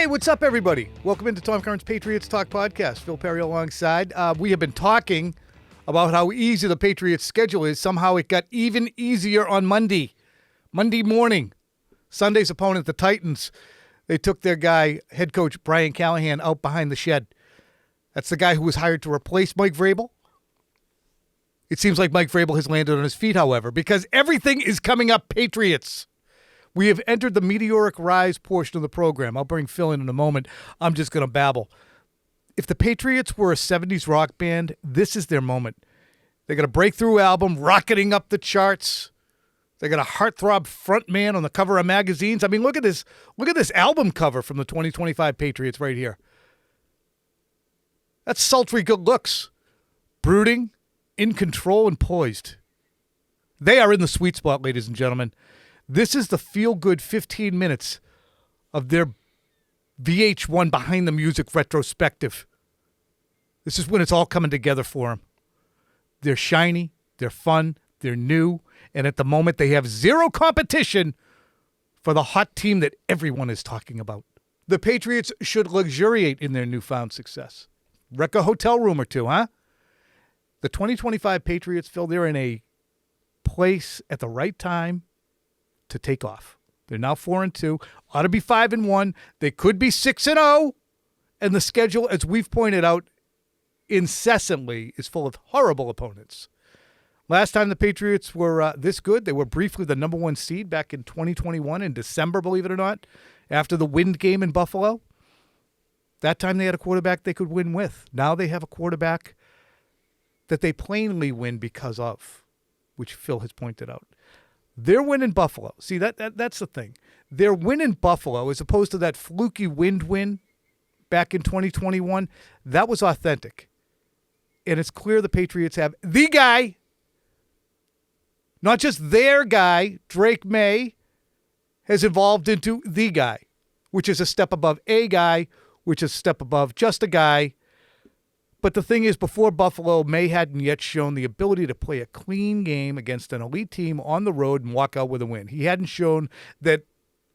what's up, everybody? Welcome into Tom Curran's Patriots Talk podcast. Phil Perry alongside. We have been talking about how easy the Patriots' schedule is. Somehow it got even easier on Monday morning. Sunday's opponent, the Titans, they took their guy, head coach Brian Callahan, out behind the shed. That's the guy who was hired to replace Mike Vrabel. It seems like Mike Vrabel has landed on his feet, however, because everything is coming up Patriots. We have entered the meteoric rise portion of the program. I'll bring Phil in a moment. I'm just going to babble. If the Patriots were a 70s rock band, this is their moment. They got a breakthrough album rocketing up the charts. They got a heartthrob frontman on the cover of magazines. I mean, look at this album cover from the 2025 Patriots right here. That's sultry good looks. Brooding, in control, and poised. They are in the sweet spot, ladies and gentlemen. This is the feel-good 15 minutes of their VH1 Behind the Music retrospective. This is when it's all coming together for them. They're shiny, they're fun, they're new, and at the moment they have zero competition for the hot team that everyone is talking about. The Patriots should luxuriate in their newfound success. Wreck a hotel room or two, huh? The 2025 Patriots, Phil, they're in a place at the right time to take off. They're now 4-2, ought to be 5-1. They could be 6-0, and the schedule, as we've pointed out incessantly, is full of horrible opponents. Last time the Patriots were this good, they were briefly the number one seed back in 2021 in December, believe it or not, after the wind game in Buffalo. That time they had a quarterback they could win with. Now they have a quarterback that they plainly win because of, which Phil has pointed out. Their win in Buffalo. See, that's the thing. Their win in Buffalo, as opposed to that fluky wind win back in 2021, that was authentic. And it's clear the Patriots have the guy, not just their guy, Drake Maye, has evolved into the guy, which is a step above a guy, which is a step above just a guy. But the thing is, before Buffalo, Maye hadn't yet shown the ability to play a clean game against an elite team on the road and walk out with a win. He hadn't shown that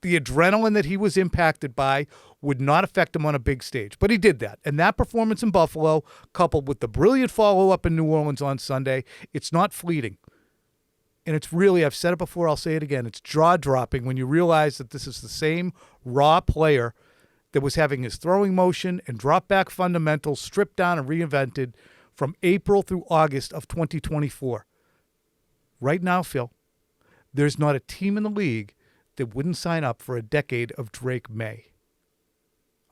the adrenaline that he was impacted by would not affect him on a big stage. But he did that. And that performance in Buffalo, coupled with the brilliant follow-up in New Orleans on Sunday, it's not fleeting. And it's really, I've said it before, I'll say it again, it's jaw-dropping when you realize that this is the same raw player that was having his throwing motion and drop-back fundamentals stripped down and reinvented from April through August of 2024. Right now, Phil, there's not a team in the league that wouldn't sign up for a decade of Drake Maye.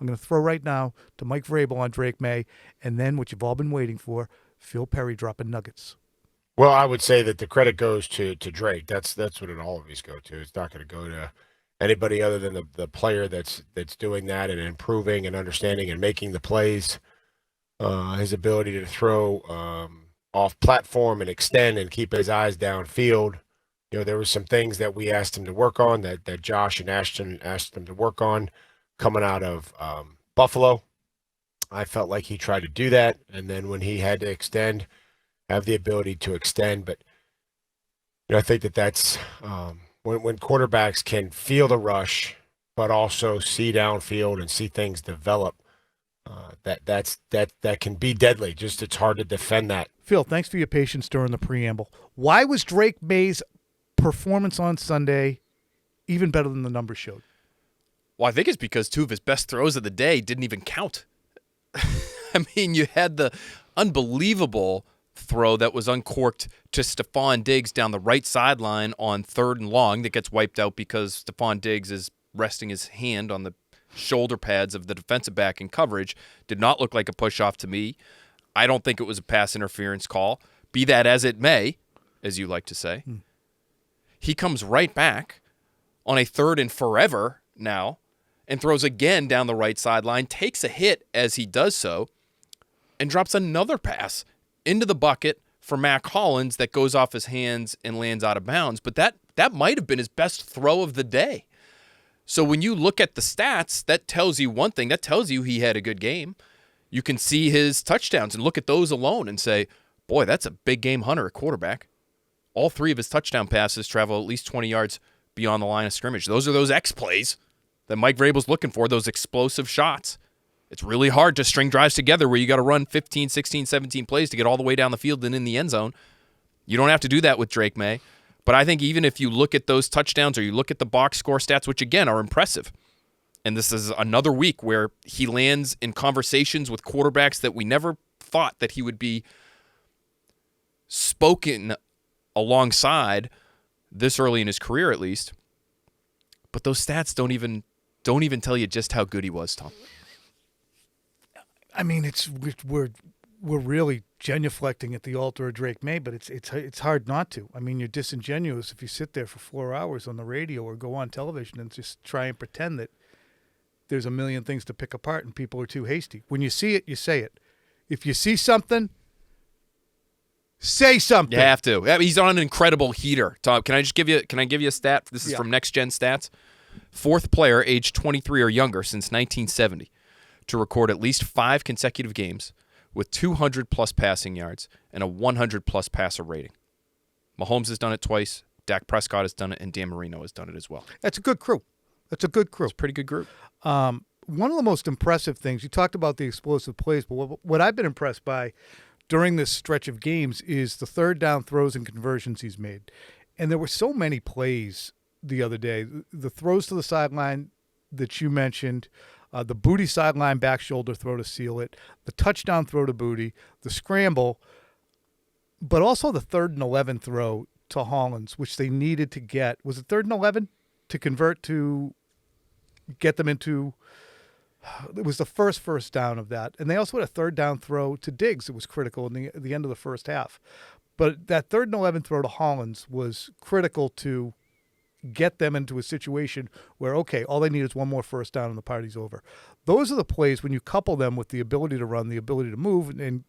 I'm going to throw right now to Mike Vrabel on Drake Maye, and then what you've all been waiting for, Phil Perry dropping nuggets. Well, I would say that the credit goes to Drake. That's what it always go to. It's not going to go to anybody other than the player that's doing that and improving and understanding and making the plays. His ability to throw off platform and extend and keep his eyes downfield. You know, there were some things that we asked him to work on that Josh and Ashton asked him to work on coming out of Buffalo. I felt like he tried to do that, and then when he had to extend, have the ability to extend. But you know, I think that's when quarterbacks can feel the rush, but also see downfield and see things develop, that can be deadly. Just it's hard to defend that. Phil, thanks for your patience during the preamble. Why was Drake Maye's performance on Sunday even better than the numbers showed? Well, I think it's because two of his best throws of the day didn't even count. I mean, you had the unbelievable throw that was uncorked to Stephon Diggs down the right sideline on 3rd and long that gets wiped out because Stephon Diggs is resting his hand on the shoulder pads of the defensive back in coverage. Did not look like a push-off to me. I don't think it was a pass interference call. Be that as it may, as you like to say. He comes right back on a 3rd and forever now and throws again down the right sideline, takes a hit as he does so, and drops another pass into the bucket for Mac Hollins that goes off his hands and lands out of bounds. But that might have been his best throw of the day. So when you look at the stats, that tells you one thing. That tells you he had a good game. You can see his touchdowns and look at those alone and say, boy, that's a big game hunter at quarterback. All 3 of his touchdown passes travel at least 20 yards beyond the line of scrimmage. Those are those X plays. that Mike Vrabel's looking for, those explosive shots. It's really hard to string drives together where you got to run 15, 16, 17 plays to get all the way down the field and in the end zone. You don't have to do that with Drake Maye. But I think even if you look at those touchdowns or you look at the box score stats, which again are impressive, and this is another week where he lands in conversations with quarterbacks that we never thought that he would be spoken alongside this early in his career, at least. But those stats don't even tell you just how good he was, Tom. I mean, we're really genuflecting at the altar of Drake Maye, but it's hard not to. I mean, you're disingenuous if you sit there for 4 hours on the radio or go on television and just try and pretend that there's a million things to pick apart and people are too hasty. When you see it, you say it. If you see something, say something. You have to. I mean, he's on an incredible heater. Tom, can I give you a stat? This is from Next Gen Stats. 4th player aged 23 or younger since 1970 to record at least 5 consecutive games with 200-plus passing yards and a 100-plus passer rating. Mahomes has done it twice. Dak Prescott has done it, and Dan Marino has done it as well. That's a good crew. It's a pretty good group. One of the most impressive things, you talked about the explosive plays, but what I've been impressed by during this stretch of games is the third down throws and conversions he's made. And there were so many plays the other day. The throws to the sideline that you mentioned, the Boutte sideline back shoulder throw to seal it, the touchdown throw to Boutte, the scramble, but also the 3rd and 11 throw to Hollins, which they needed to get. Was it 3rd and 11 to convert to get them into? It was the first down of that. And they also had a 3rd down throw to Diggs. It was critical in the end of the first half. But that 3rd and 11 throw to Hollins was critical to get them into a situation where, okay, all they need is one more first down and the party's over. Those are the plays when you couple them with the ability to run, the ability to move and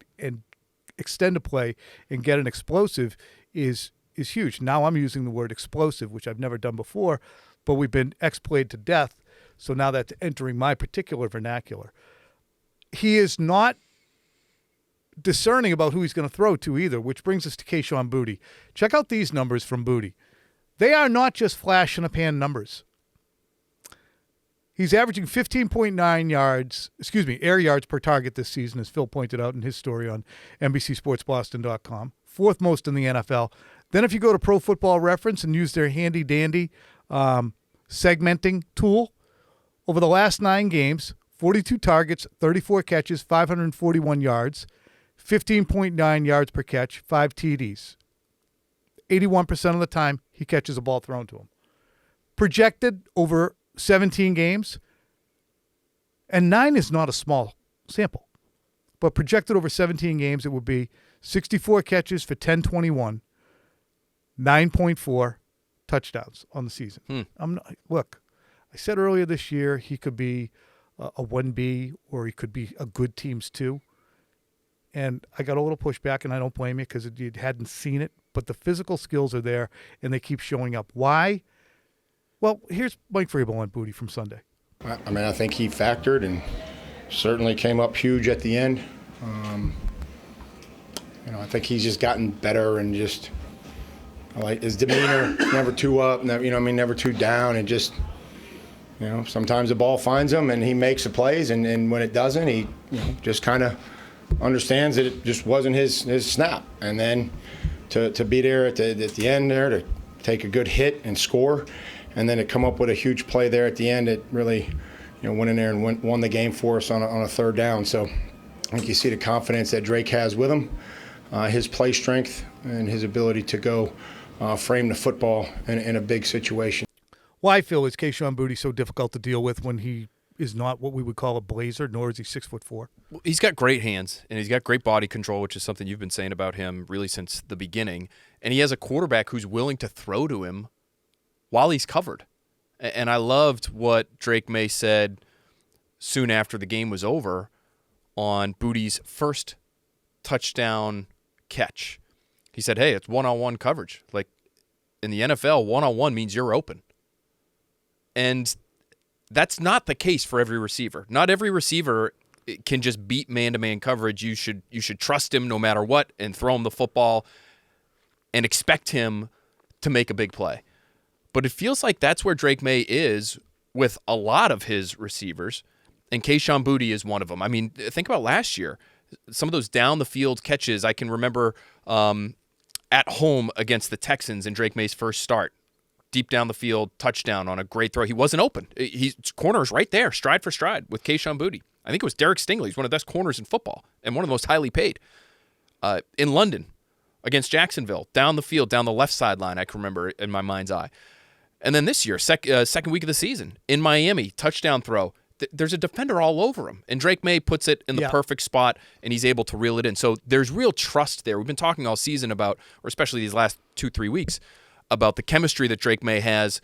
extend a play and get an explosive is huge. Now I'm using the word explosive, which I've never done before, but we've been explayed to death. So now that's entering my particular vernacular. He is not discerning about who he's going to throw to either, which brings us to Kayshon Boutte. Check out these numbers from Boutte. They are not just flash in the pan numbers. He's averaging 15.9 air yards per target this season, as Phil pointed out in his story on NBCSportsBoston.com. 4th most in the NFL. Then if you go to Pro Football Reference and use their handy-dandy segmenting tool, over the last 9 games, 42 targets, 34 catches, 541 yards, 15.9 yards per catch, 5 TDs. 81% of the time, he catches a ball thrown to him. Projected over 17 games, and 9 is not a small sample, but projected over 17 games, it would be 64 catches for 1021, 9.4 touchdowns on the season. Look, I said earlier this year he could be a 1B or he could be a good team's 2. And I got a little pushback, and I don't blame you because you hadn't seen it. But the physical skills are there, and they keep showing up. Why? Well, here's Mike Vrabel on Boutte from Sunday. I mean, I think he factored and certainly came up huge at the end. I think he's just gotten better and just like his demeanor, never too up, never too down, and just. Sometimes the ball finds him and he makes the plays, and when it doesn't, he just kind of understands that it just wasn't his snap. And then to be there at the end there, to take a good hit and score, and then to come up with a huge play there at the end, it really went in there and won the game for us on a 3rd down. So I think you see the confidence that Drake has with him, his play strength, and his ability to go frame the football in a big situation. Why, Phil, is Kayshon Boutte so difficult to deal with when he is not what we would call a blazer, nor is he 6'4"? He's got great hands, and he's got great body control, which is something you've been saying about him really since the beginning. And he has a quarterback who's willing to throw to him while he's covered. And I loved what Drake Maye said soon after the game was over on Boutte's first touchdown catch. He said, hey, it's one-on-one coverage. Like, in the NFL, one-on-one means you're open. And that's not the case for every receiver. Not every receiver can just beat man-to-man coverage. You should trust him no matter what and throw him the football and expect him to make a big play. But it feels like that's where Drake Maye is with a lot of his receivers, and Kayshon Boutte is one of them. I mean, think about last year. Some of those down-the-field catches, I can remember at home against the Texans in Drake Maye's first start. Deep down the field, touchdown on a great throw. He wasn't open. His corner's right there, stride for stride, with Kayshon Boutte. I think it was Derek Stingley. He's one of the best corners in football and one of the most highly paid. In London against Jacksonville, down the field, down the left sideline, I can remember in my mind's eye. And then this year, second week of the season, in Miami, touchdown throw. There's a defender all over him. And Drake Maye puts it in the perfect spot, and he's able to reel it in. So there's real trust there. We've been talking all season about, or especially these last 2-3 weeks, about the chemistry that Drake Maye has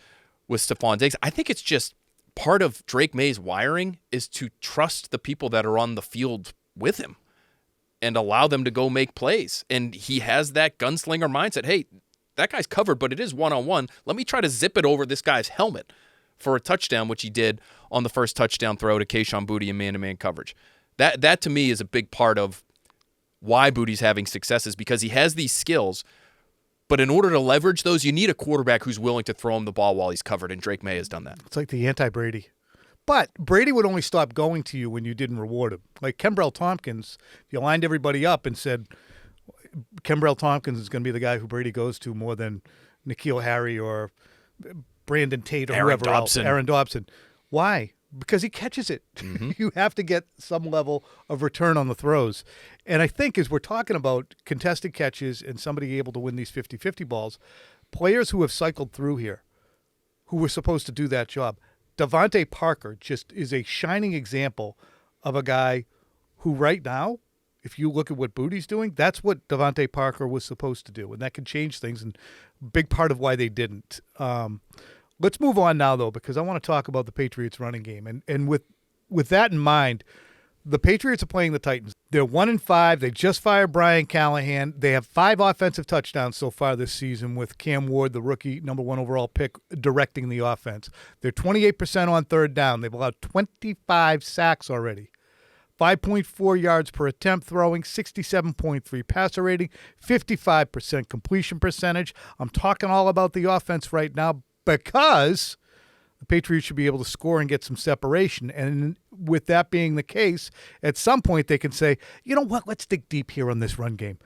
with Stephon Diggs. I think it's just part of Drake Maye's wiring is to trust the people that are on the field with him and allow them to go make plays. And he has that gunslinger mindset. Hey, that guy's covered, but it is one-on-one. Let me try to zip it over this guy's helmet for a touchdown, which he did on the first touchdown throw to Kayshon Boutte in man-to-man coverage. That to me is a big part of why Boutte's having success, is because he has these skills, but in order to leverage those, you need a quarterback who's willing to throw him the ball while he's covered, and Drake Maye has done that. It's like the anti-Brady. But Brady would only stop going to you when you didn't reward him. Like Kembrell Tompkins, if you lined everybody up and said, Kembrell Tompkins is going to be the guy who Brady goes to more than N'Keal Harry or Brandon Tate or whoever else. Aaron Dobson. Why? Because he catches it. Mm-hmm. You have to get some level of return on the throws. And I think as we're talking about contested catches and somebody able to win these 50-50 balls, players who have cycled through here, who were supposed to do that job, Devontae Parker just is a shining example of a guy who right now, if you look at what Boutte's doing, that's what Devontae Parker was supposed to do. And that can change things, and a big part of why they didn't. Let's move on now, though, because I want to talk about the Patriots running game. And with that in mind, the Patriots are playing the Titans. They're 1-5. They just fired Brian Callahan. They have 5 offensive touchdowns so far this season with Cam Ward, the rookie number 1 overall pick, directing the offense. They're 28% on third down. They've allowed 25 sacks already. 5.4 yards per attempt throwing, 67.3 passer rating, 55% completion percentage. I'm talking all about the offense right now because the Patriots should be able to score and get some separation. And with that being the case, at some point they can say, you know what, let's dig deep here on this run game.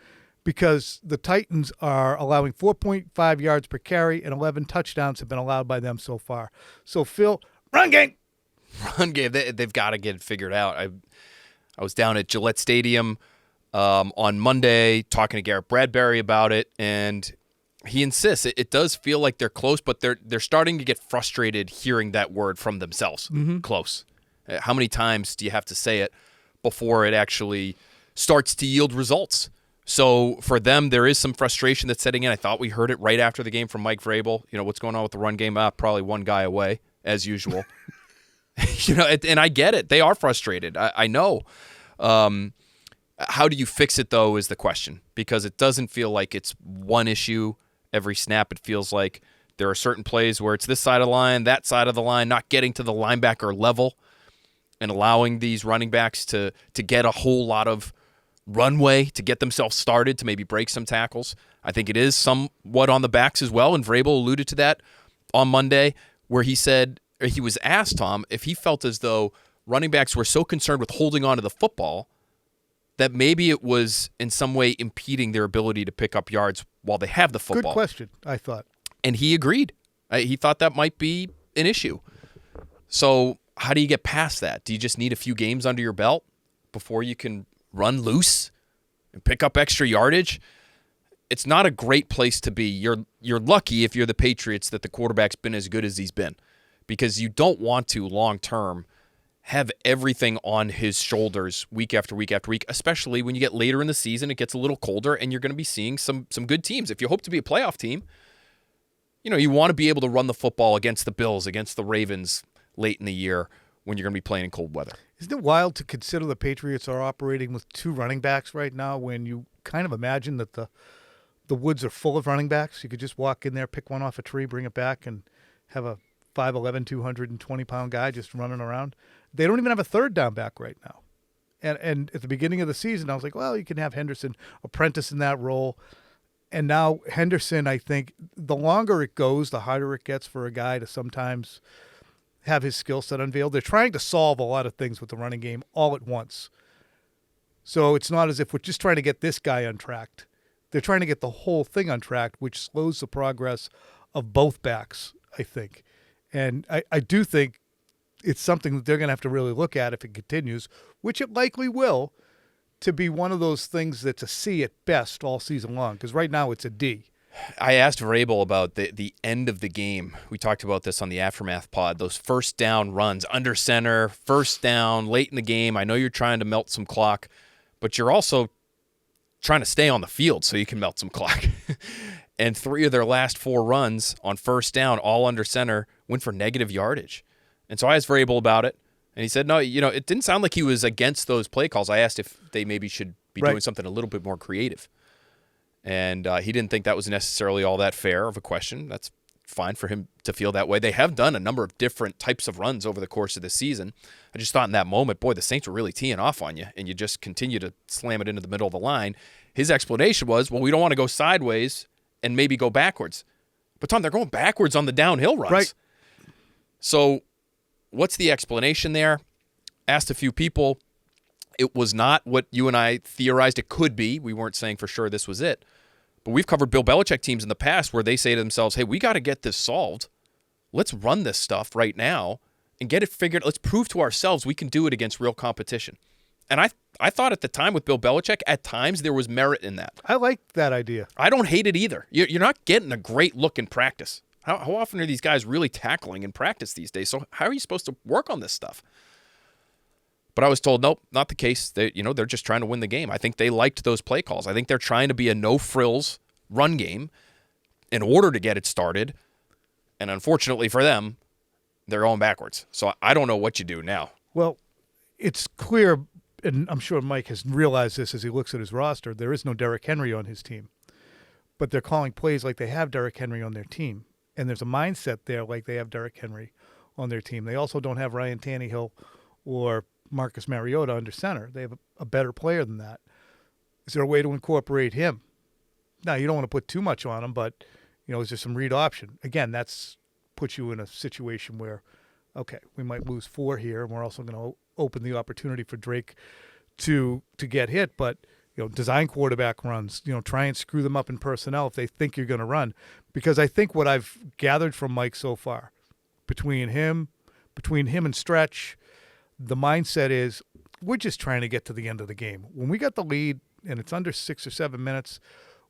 Because the Titans are allowing 4.5 yards per carry and 11 touchdowns have been allowed by them so far. So, Phil, run game. Run game, they've got to get it figured out. I was down at Gillette Stadium on Monday talking to Garrett Bradbury about it, and he insists it does feel like they're close, but they're starting to get frustrated hearing that word from themselves. Mm-hmm. Close. How many times do you have to say it before it actually starts to yield results? So for them, there is some frustration that's setting in. I thought we heard it right after the game from Mike Vrabel. You know, what's going on with the run game? Probably one guy away, as usual. And I get it. They are frustrated. I know. How do you fix it, though, is the question. Because it doesn't feel like it's one issue every snap. It feels like there are certain plays where it's this side of the line, that side of the line, not getting to the linebacker level and allowing these running backs to get a whole lot of runway to get themselves started, to maybe break some tackles. I think it is somewhat on the backs as well, and Vrabel alluded to that on Monday, where he said, he was asked, Tom, if he felt as though running backs were so concerned with holding on to the football that maybe it was in some way impeding their ability to pick up yards while they have the football. Good question, I thought. And he agreed. He thought that might be an issue. So how do you get past that? Do you just need a few games under your belt before you can run loose and pick up extra yardage? It's not a great place to be. You're lucky if you're the Patriots that the quarterback's been as good as he's been, because you don't want to long-term have everything on his shoulders week after week after week, especially when you get later in the season, it gets a little colder, and you're going to be seeing some good teams. If you hope to be a playoff team, you want to be able to run the football against the Bills, against the Ravens late in the year when you're going to be playing in cold weather. Isn't it wild to consider the Patriots are operating with 2 running backs right now when you kind of imagine that the woods are full of running backs? You could just walk in there, pick one off a tree, bring it back, and have a 5'11", 220-pound guy just running around. They don't even have a third down back right now. And at the beginning of the season, I was like, well, you can have Henderson apprentice in that role. And now Henderson, I think, the longer it goes, the harder it gets for a guy to sometimes have his skill set unveiled. They're trying to solve a lot of things with the running game all at once. So it's not as if we're just trying to get this guy untracked. They're trying to get the whole thing untracked, which slows the progress of both backs, I think. And I do think it's something that they're going to have to really look at if it continues, which it likely will, to be one of those things that's a C at best all season long, because right now it's a D. I asked Vrabel about the end of the game. We talked about this on the Aftermath pod, those first down runs, under center, first down, late in the game. I know you're trying to melt some clock, but you're also trying to stay on the field so you can melt some clock. And 3 of their last 4 runs on first down, all under center, went for negative yardage. And so I asked Vrabel about it, and he said, no, it didn't sound like he was against those play calls. I asked if they maybe should be doing something a little bit more creative. And he didn't think that was necessarily all that fair of a question. That's fine for him to feel that way. They have done a number of different types of runs over the course of the season. I just thought in that moment, boy, the Saints were really teeing off on you, and you just continue to slam it into the middle of the line. His explanation was, well, we don't want to go sideways and maybe go backwards. But, Tom, they're going backwards on the downhill runs. Right. So what's the explanation there? Asked a few people. It was not what you and I theorized it could be. We weren't saying for sure this was it. But we've covered Bill Belichick teams in the past where they say to themselves, hey, we got to get this solved. Let's run this stuff right now and get it figured. Let's prove to ourselves we can do it against real competition. And I thought at the time with Bill Belichick, at times there was merit in that. I like that idea. I don't hate it either. You're not getting a great look in practice. How often are these guys really tackling in practice these days? So how are you supposed to work on this stuff? But I was told, nope, not the case. They're just trying to win the game. I think they liked those play calls. I think they're trying to be a no-frills run game in order to get it started. And unfortunately for them, they're going backwards. So I don't know what you do now. Well, it's clear, and I'm sure Mike has realized this as he looks at his roster, there is no Derrick Henry on his team. But they're calling plays like they have Derrick Henry on their team. And there's a mindset there like they have Derrick Henry on their team. They also don't have Ryan Tannehill or Marcus Mariota under center. They have a better player than that. Is there a way to incorporate him? Now, you don't want to put too much on him, but, is there some read option? Again, that's puts you in a situation where, okay, we might lose 4 here, and we're also going to open the opportunity for Drake to get hit. But, design quarterback runs, try and screw them up in personnel if they think you're going to run. Because I think what I've gathered from Mike so far, between him and Stretch, the mindset is we're just trying to get to the end of the game. When we got the lead and it's under 6 or 7 minutes,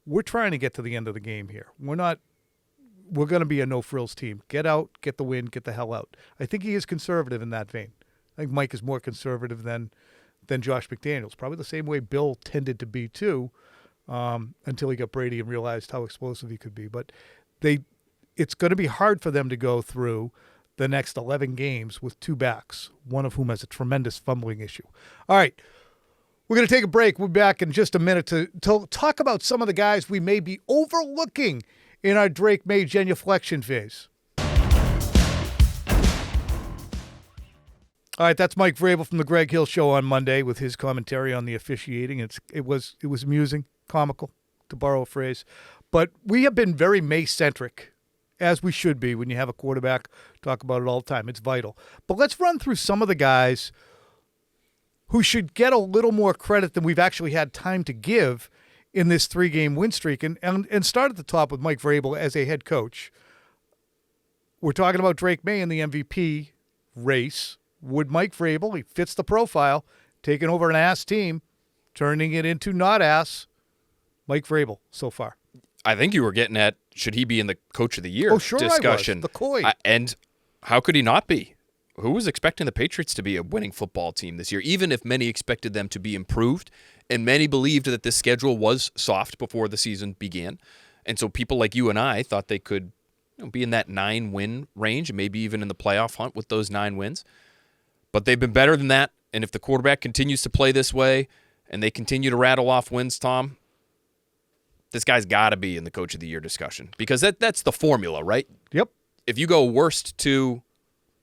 we're trying to get to the end of the game here. We're going to be a no-frills team. Get out, get the win, get the hell out. I think he is conservative in that vein. I think Mike is more conservative than Josh McDaniels. Probably the same way Bill tended to be too, until he got Brady and realized how explosive he could be. But it's going to be hard for them to go through the next 11 games with 2 backs, one of whom has a tremendous fumbling issue. All right, we're going to take a break. We'll be back in just a minute to talk about some of the guys we may be overlooking in our Drake-Maye genuflection phase. All right, that's Mike Vrabel from the Greg Hill Show on Monday with his commentary on the officiating. It was amusing, comical, to borrow a phrase. But we have been very Maye-centric, as we should be when you have a quarterback. Talk about it all the time. It's vital. But let's run through some of the guys who should get a little more credit than we've actually had time to give in this 3-game win streak. And start at the top with Mike Vrabel as a head coach. We're talking about Drake-Maye in the MVP race. Would Mike Vrabel, he fits the profile, taking over an ass team, turning it into not ass, Mike Vrabel so far? I think you were getting at, should he be in the Coach of the Year discussion? I was. The Coy. And how could he not be? Who was expecting the Patriots to be a winning football team this year, even if many expected them to be improved, and many believed that this schedule was soft before the season began. And so people like you and I thought they could be in that 9-win range, and maybe even in the playoff hunt with those 9 wins. But they've been better than that, and if the quarterback continues to play this way and they continue to rattle off wins, Tom, this guy's got to be in the Coach of the Year discussion because that's the formula, right? Yep. If you go worst to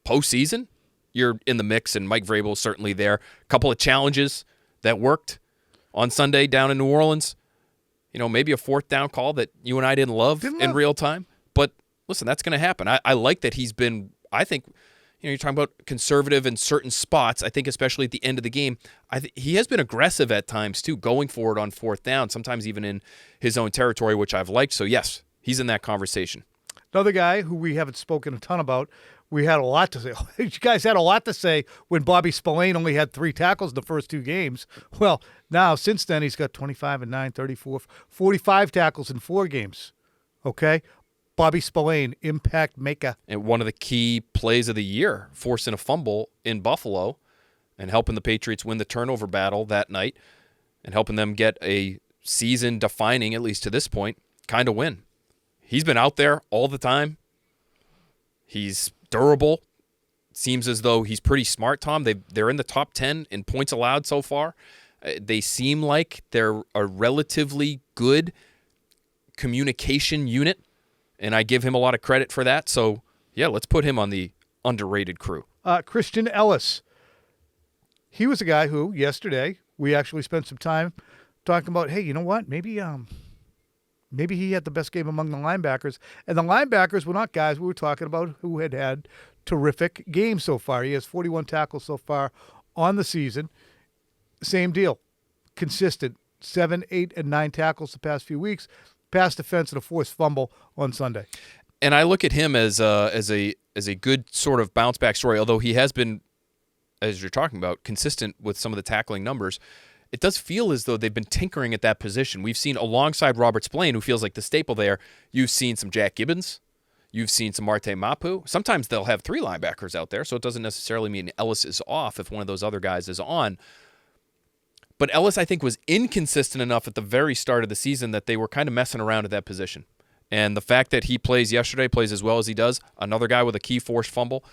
postseason, you're in the mix, and Mike Vrabel is certainly there. A couple of challenges that worked on Sunday down in New Orleans. Maybe a 4th down call that you and I didn't love in real time. But listen, that's going to happen. I like that he's been, I think, you're talking about conservative in certain spots. I think especially at the end of the game, he has been aggressive at times too, going forward on fourth down, sometimes even in his own territory, which I've liked. So yes, he's in that conversation. Another guy who we haven't spoken a ton about, we had a lot to say. You guys had a lot to say when Bobby Spillane only had 3 tackles in the first 2 games. Well, now, since then, he's got 25 and 9, 34, 45 tackles in 4 games. Okay? Bobby Spillane, impact maker. And one of the key plays of the year, forcing a fumble in Buffalo and helping the Patriots win the turnover battle that night and helping them get a season-defining, at least to this point, kind of win. He's been out there all the time. He's durable. Seems as though he's pretty smart, Tom. They're in the top 10 in points allowed so far. They seem like they're a relatively good communication unit, and I give him a lot of credit for that. So, yeah, let's put him on the underrated crew. Christian Ellis. He was a guy who, yesterday, we actually spent some time talking about, hey, you know what? Maybe he had the best game among the linebackers. And the linebackers were not guys we were talking about who had terrific games so far. He has 41 tackles so far on the season. Same deal. Consistent. 7, 8, and 9 tackles the past few weeks. Pass defense and a forced fumble on Sunday. And I look at him as a good sort of bounce back story, although he has been, as you're talking about, consistent with some of the tackling numbers. It does feel as though they've been tinkering at that position. We've seen alongside Robert Spillane, who feels like the staple there, you've seen some Jack Gibbons, you've seen some Marte Mapu. Sometimes they'll have 3 linebackers out there, so it doesn't necessarily mean Ellis is off if one of those other guys is on. But Ellis, I think, was inconsistent enough at the very start of the season that they were kind of messing around at that position. And the fact that he plays as well as he does, another guy with a key forced fumble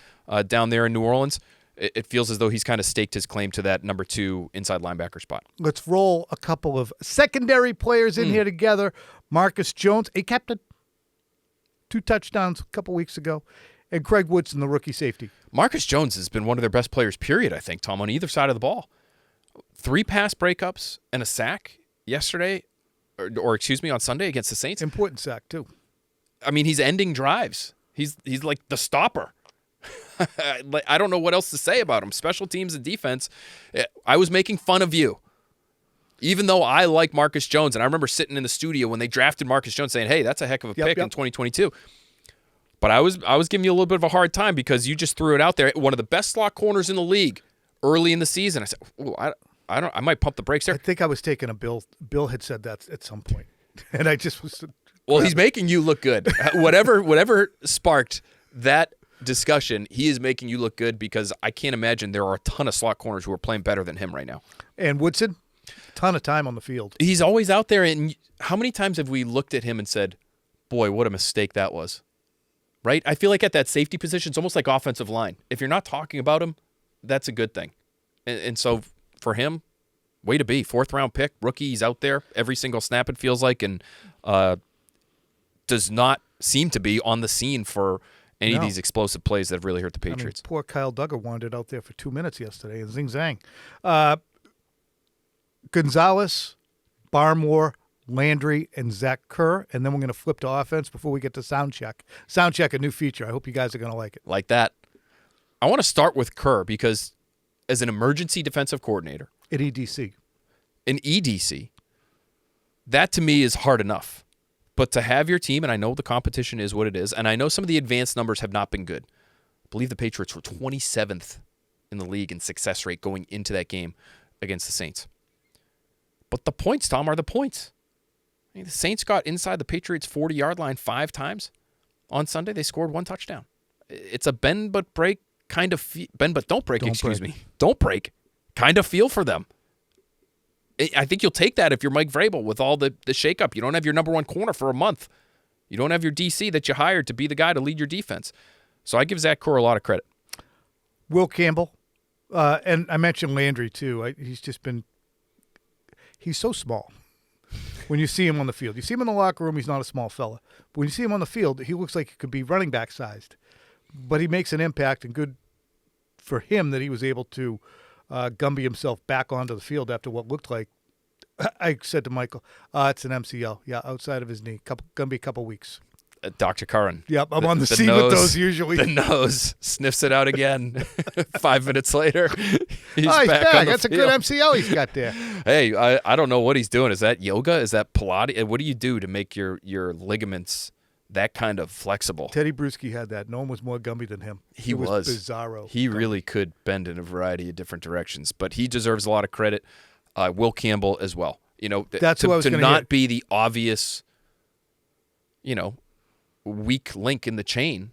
down there in New Orleans, it feels as though he's kind of staked his claim to that number 2 inside linebacker spot. Let's roll a couple of secondary players in here together. Marcus Jones, a captain, 2 touchdowns a couple weeks ago, and Craig Woodson, the rookie safety. Marcus Jones has been one of their best players, period, I think, Tom, on either side of the ball. 3 pass breakups and a sack yesterday, or excuse me, on Sunday against the Saints. Important sack, too. I mean, he's ending drives. He's like the stopper. I don't know what else to say about him. Special teams and defense. I was making fun of you, even though I like Marcus Jones. And I remember sitting in the studio when they drafted Marcus Jones saying, hey, that's a heck of a pick in 2022. But I was giving you a little bit of a hard time because you just threw it out there. One of the best slot corners in the league early in the season. I said, ooh, I might pump the brakes there. I think I was taking a Bill. Bill had said that at some point, and I just was. Well, he's making you look good. Whatever sparked that discussion, he is making you look good because I can't imagine there are a ton of slot corners who are playing better than him right now. And Woodson, ton of time on the field. He's always out there. And how many times have we looked at him and said, boy, what a mistake that was, right? I feel like at that safety position, it's almost like offensive line. If you're not talking about him, that's a good thing. And so for him, way to be. 4th-round pick, rookie. He's out there every single snap, it feels like, and does not seem to be on the scene for any of these explosive plays that have really hurt the Patriots. Poor Kyle Duggar wandered out there for 2 minutes yesterday and zing-zang. Gonzalez, Barmore, Landry, and Zach Kerr, and then we're going to flip to offense before we get to sound check. Sound check, a new feature. I hope you guys are going to like it. Like that. I want to start with Kerr because as an emergency defensive coordinator. At EDC. An EDC. That to me is hard enough. But to have your team, and I know the competition is what it is, and I know some of the advanced numbers have not been good. I believe the Patriots were 27th in the league in success rate going into that game against the Saints. But the points, Tom, are the points. I mean, the Saints got inside the Patriots' 40-yard line 5 times. On Sunday, they scored 1 touchdown. It's a bend but break kind of bend but don't break, Don't break kind of feel for them. I think you'll take that if you're Mike Vrabel with all the shakeup. You don't have your number 1 corner for a month. You don't have your DC that you hired to be the guy to lead your defense. So I give Zach Kerr a lot of credit. Will Campbell, and I mentioned Landry too. He's so small. When you see him on the field, you see him in the locker room, he's not a small fella. But when you see him on the field, he looks like he could be running back sized. But he makes an impact, and good for him that he was able to Gumby himself back onto the field after what looked like, I said to Michael, it's an MCL. Yeah, outside of his knee. Going to be a couple weeks. Dr. Curran. Yep, I'm on the scene with those usually. The nose sniffs it out again. 5 minutes later, he's back on the That's field. a good MCL he's got there. Hey, I don't know what he's doing. Is that yoga? Is that Pilates? What do you do to make your ligaments that kind of flexible? Teddy Bruschi had that. No one was more Gumby than him. He it was bizarro. He really could bend in a variety of different directions, but he deserves a lot of credit. Will Campbell as well. That's who I was to gonna not hit. be the obvious, weak link in the chain,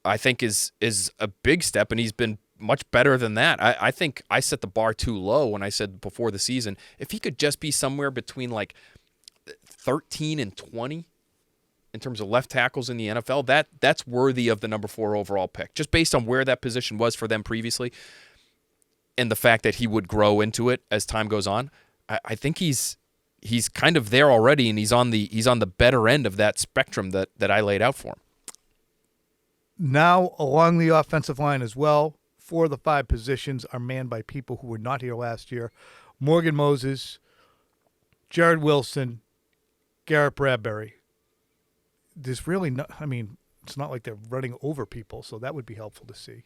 I think is a big step, and he's been much better than that. I think I set the bar too low when I said before the season, if he could just be somewhere between like 13 and 20 in terms of left tackles in the NFL, that's worthy of the number 4 overall pick, just based on where that position was for them previously and the fact that he would grow into it as time goes on. I think he's kind of there already, and he's on the better end of that spectrum that I laid out for him. Now, along the offensive line as well, 4 of the 5 positions are manned by people who were not here last year. Morgan Moses, Jared Wilson, Garrett Bradbury. There's really not, it's not like they're running over people, so that would be helpful to see.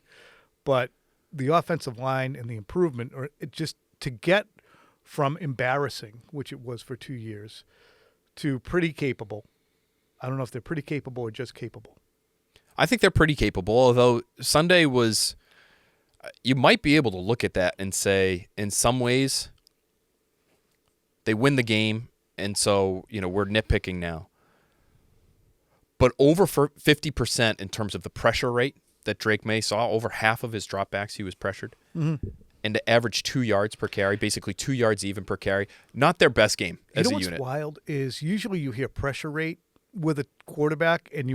But the offensive line and the improvement, or it just to get from embarrassing, which it was for 2 years, to pretty capable. I don't know if they're pretty capable or just capable. I think they're pretty capable, although Sunday was, you might be able to look at that and say, in some ways, they win the game, and so, we're nitpicking now. But over 50% in terms of the pressure rate that Drake Maye saw, over half of his dropbacks he was pressured. Mm-hmm. And to average 2 yards per carry, basically 2 yards even per carry. Not their best game as a unit. What's wild is usually you hear pressure rate with a quarterback, and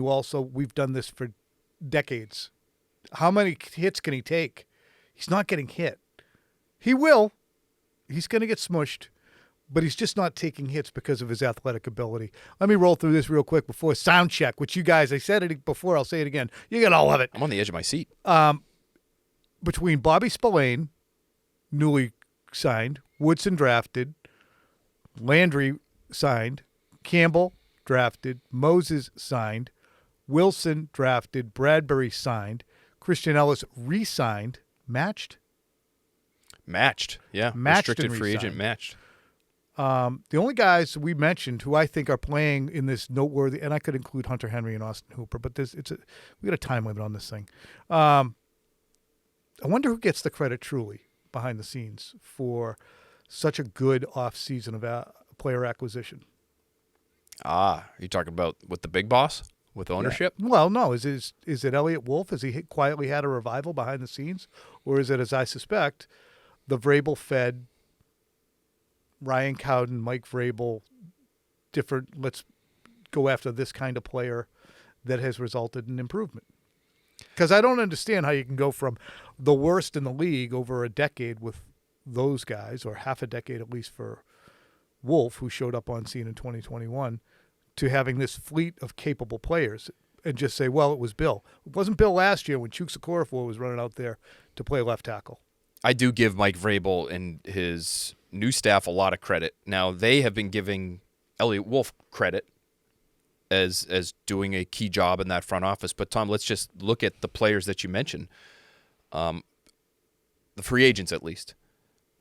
we've done this for decades. How many hits can he take? He's not getting hit. He will. He's going to get smushed, but he's just not taking hits because of his athletic ability. Let me roll through this real quick before sound check, which you guys, I said it before, I'll say it again. You got all of it. I'm on the edge of my seat. Between Bobby Spillane, newly signed, Woodson drafted, Landry signed, Campbell drafted, Moses signed, Wilson drafted, Bradbury signed, Christian Ellis re-signed, matched, yeah. Matched Restricted and free re-signed. agent matched. The only guys we mentioned who I think are playing in this noteworthy, and I could include Hunter Henry and Austin Hooper, but we got a time limit on this thing. I wonder who gets the credit truly behind the scenes for such a good off-season of player acquisition. You're talking about with the big boss, with ownership? Yeah. Well, no. Is it Elliott Wolf? Has he quietly had a revival behind the scenes? Or is it, as I suspect, the Vrabel-fed Ryan Cowden, Mike Vrabel, different, let's go after this kind of player that has resulted in improvement? Because I don't understand how you can go from the worst in the league over a decade with those guys, or half a decade at least for Wolf, who showed up on scene in 2021, to having this fleet of capable players and just say, well, it was Bill. It wasn't Bill last year when Chuks Okorafor was running out there to play left tackle. I do give Mike Vrabel and his new staff a lot of credit. Now, they have been giving Elliott Wolf credit as doing a key job in that front office. But, Tom, let's just look at the players that you mentioned. The free agents, at least.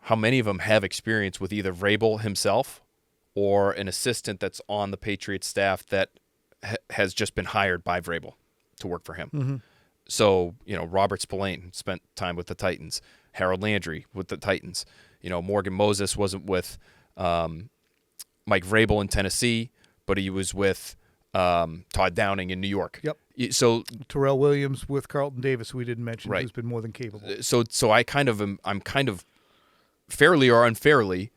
How many of them have experience with either Vrabel himself or an assistant that's on the Patriots staff that has just been hired by Vrabel to work for him? Mm-hmm. So, Robert Spillane spent time with the Titans. Harold Landry with the Titans. Morgan Moses wasn't with Mike Vrabel in Tennessee, but he was with Todd Downing in New York. Yep. So Terrell Williams with Carlton Davis, who we didn't mention, right. Who's been more than capable. So I'm kind of fairly or unfairly,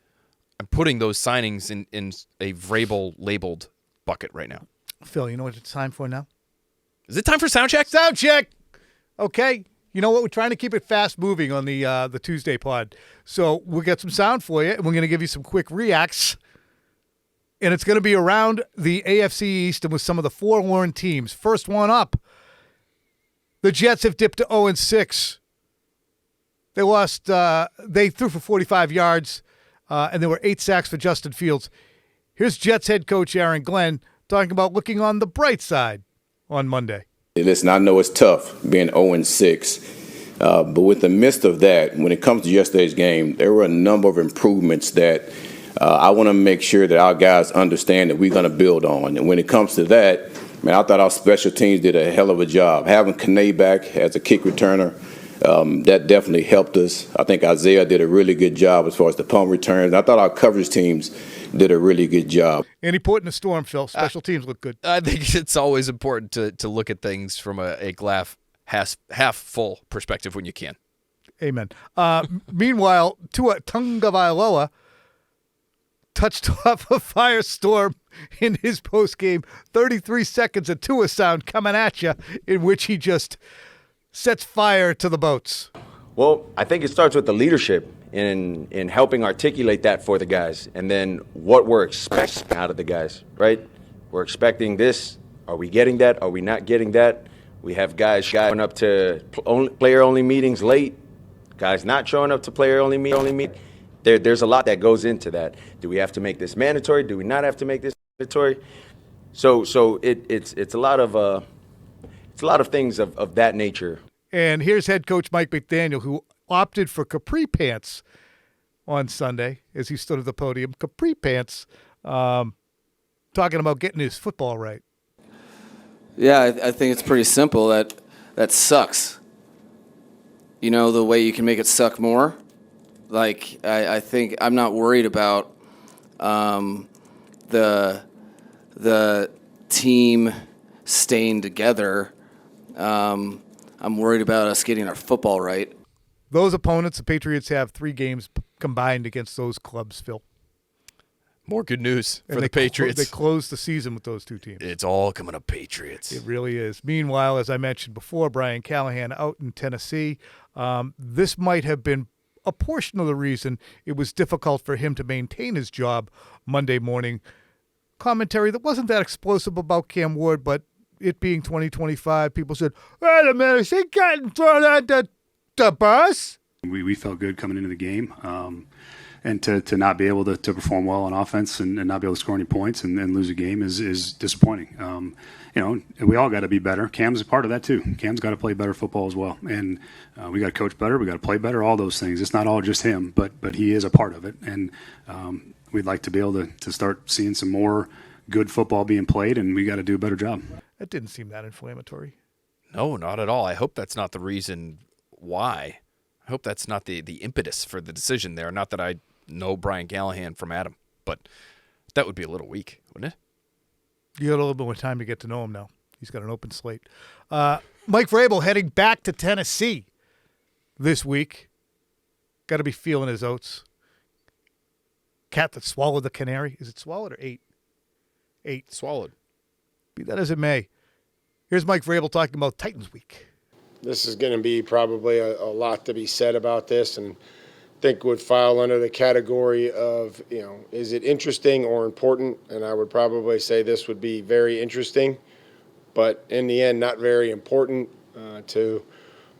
I'm putting those signings in a Vrabel labeled bucket right now. Phil, you know what it's time for now? Is it time for sound check? Sound check. Okay. You know what? We're trying to keep it fast moving on the Tuesday pod. So we'll get some sound for you, and we're going to give you some quick reacts. And it's going to be around the AFC East and with some of the forlorn teams. First one up, the Jets have dipped to 0-6. They lost. They threw for 45 yards, and there were 8 sacks for Justin Fields. Here's Jets head coach Aaron Glenn talking about looking on the bright side on Monday. Listen, I know it's tough being 0-6, but with the midst of that, when it comes to yesterday's game, there were a number of improvements that I want to make sure that our guys understand that we're going to build on. And when it comes to that, man, I thought our special teams did a hell of a job. Having Kane back as a kick returner, that definitely helped us. I think Isaiah did a really good job as far as the punt returns. I thought our coverage teams did a really good job. Any point in the storm, Phil. Special teams look good. I think it's always important to look at things from a glass half full perspective when you can. Amen. Meanwhile, Tua Tagovailoa touched off a firestorm in his postgame. 33 seconds of Tua sound coming at you, in which he just sets fire to the boats. Well, I think it starts with the leadership in helping articulate that for the guys, and then what we're expecting out of the guys, right? We're expecting this. Are we getting that? Are we not getting that? We have guys showing up to player-only meetings late, guys not showing up to player-only meet. There's a lot that goes into that. Do we have to make this mandatory? Do we not have to make this mandatory? So it's a lot of things of that nature. And here's head coach Mike McDaniel, who opted for capri pants on Sunday as he stood at the podium. Capri pants, talking about getting his football right. Yeah, I think it's pretty simple. That sucks. You know, the way you can make it suck more? Like, I think I'm not worried about the team staying together. I'm worried about us getting our football right. Those opponents, the Patriots have 3 games combined against those clubs, Phil. More good news for And the Patriots. They closed the season with those 2 teams. It's all coming up Patriots. It really is. Meanwhile, as I mentioned before, Brian Callahan out in Tennessee. This might have been a portion of the reason it was difficult for him to maintain his job Monday morning. Commentary that wasn't that explosive about Cam Ward, but it being 2025, people said, wait a minute, is he getting thrown under the bus? We felt good coming into the game. And to not be able to perform well on offense and not be able to score any points and lose a game is disappointing. You know, we all got to be better. Cam's a part of that too. Cam's got to play better football as well. And we got to coach better. We got to play better, all those things. It's not all just him, but he is a part of it. And we'd like to be able to start seeing some more good football being played, and we got to do a better job. That didn't seem that inflammatory. No, not at all. I hope that's not the reason why. I hope that's not the impetus for the decision there. Not that I know Brian Callahan from Adam, but that would be a little weak, wouldn't it? You got a little bit more time to get to know him now. He's got an open slate. Mike Vrabel heading back to Tennessee this week. Got to be feeling his oats. Cat that swallowed the canary. Is it swallowed or ate? Ate. Swallowed. Be that as it may. Here's Mike Vrabel talking about Titans week. This is going to be probably a lot to be said about this, and I think would file under the category of, you know, is it interesting or important? And I would probably say this would be very interesting, but in the end, not very important to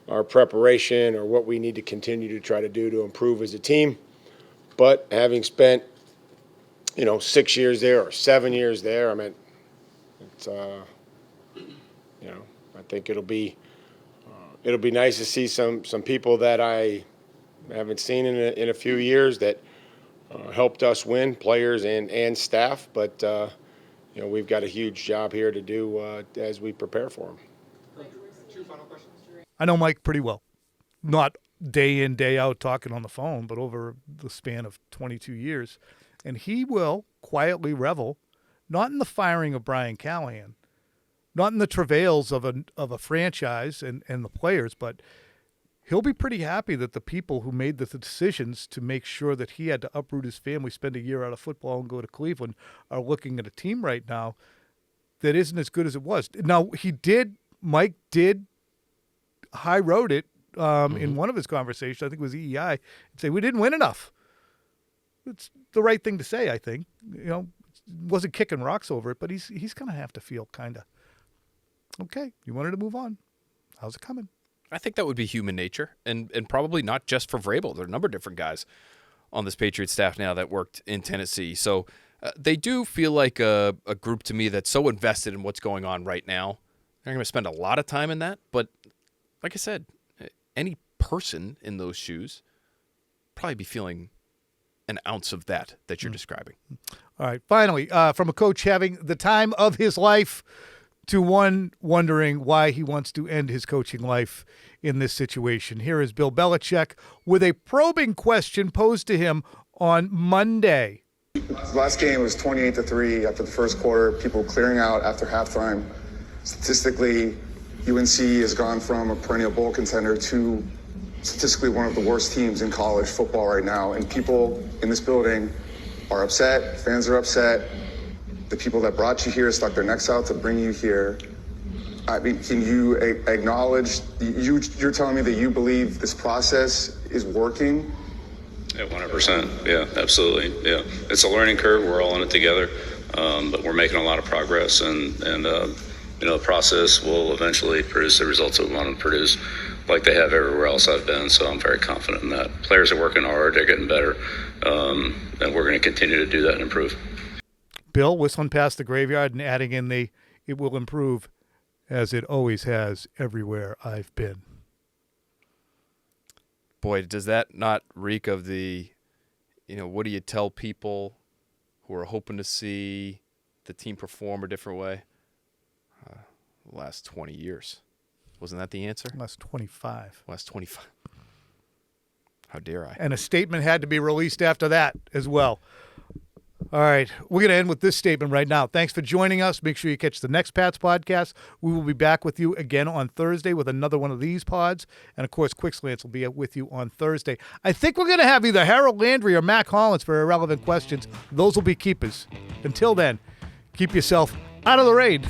our preparation or what we need to continue to try to do to improve as a team. But having spent, 6 years there or 7 years there, I mean, it's, I think it'll be nice to see some people that I haven't seen in a few years that helped us win, players and staff. But we've got a huge job here to do as we prepare for them. I know Mike pretty well. Not day in, day out talking on the phone, but over the span of 22 years. And he will quietly revel, not in the firing of Brian Callahan, not in the travails of a franchise and the players, but he'll be pretty happy that the people who made the decisions to make sure that he had to uproot his family, spend a year out of football, and go to Cleveland are looking at a team right now that isn't as good as it was. Now, Mike did high-road it in one of his conversations, I think it was EEI, and say, we didn't win enough. It's the right thing to say, I think. Wasn't kicking rocks over it, but he's going to have to feel kind of, okay, you wanted to move on. How's it coming? I think that would be human nature, and probably not just for Vrabel. There are a number of different guys on this Patriots staff now that worked in Tennessee. So They do feel like a group to me that's so invested in what's going on right now. They're going to spend a lot of time in that. But like I said, any person in those shoes probably be feeling an ounce of that you're describing. All right. Finally, from a coach having the time of his life to one wondering why he wants to end his coaching life in this situation. Here is Bill Belichick with a probing question posed to him on Monday. Last game was 28-3 after the first quarter, people clearing out after halftime. Statistically, UNC has gone from a perennial bowl contender to statistically one of the worst teams in college football right now. And people in this building are upset, fans are upset. The people that brought you here stuck their necks out to bring you here. I mean, can you acknowledge, you're telling me that you believe this process is working? Yeah, 100%. Yeah, absolutely. Yeah, it's a learning curve. We're all in it together, but we're making a lot of progress, and the process will eventually produce the results that we want to produce, like they have everywhere else I've been. So I'm very confident in that. Players are working hard. They're getting better, and we're going to continue to do that and improve. Bill whistling past the graveyard and adding in the "it will improve," as it always has everywhere I've been. Boy, does that not reek of the, what do you tell people who are hoping to see the team perform a different way? The last 20 years. Wasn't that the answer? Last 25. Last 25. How dare I? And a statement had to be released after that as well. All right, we're going to end with this statement right now. Thanks for joining us. Make sure you catch the next Pats podcast. We will be back with you again on Thursday with another one of these pods. And, of course, Quick Slants will be with you on Thursday. I think we're going to have either Harold Landry or Mac Hollins for irrelevant questions. Those will be keepers. Until then, keep yourself out of the rain.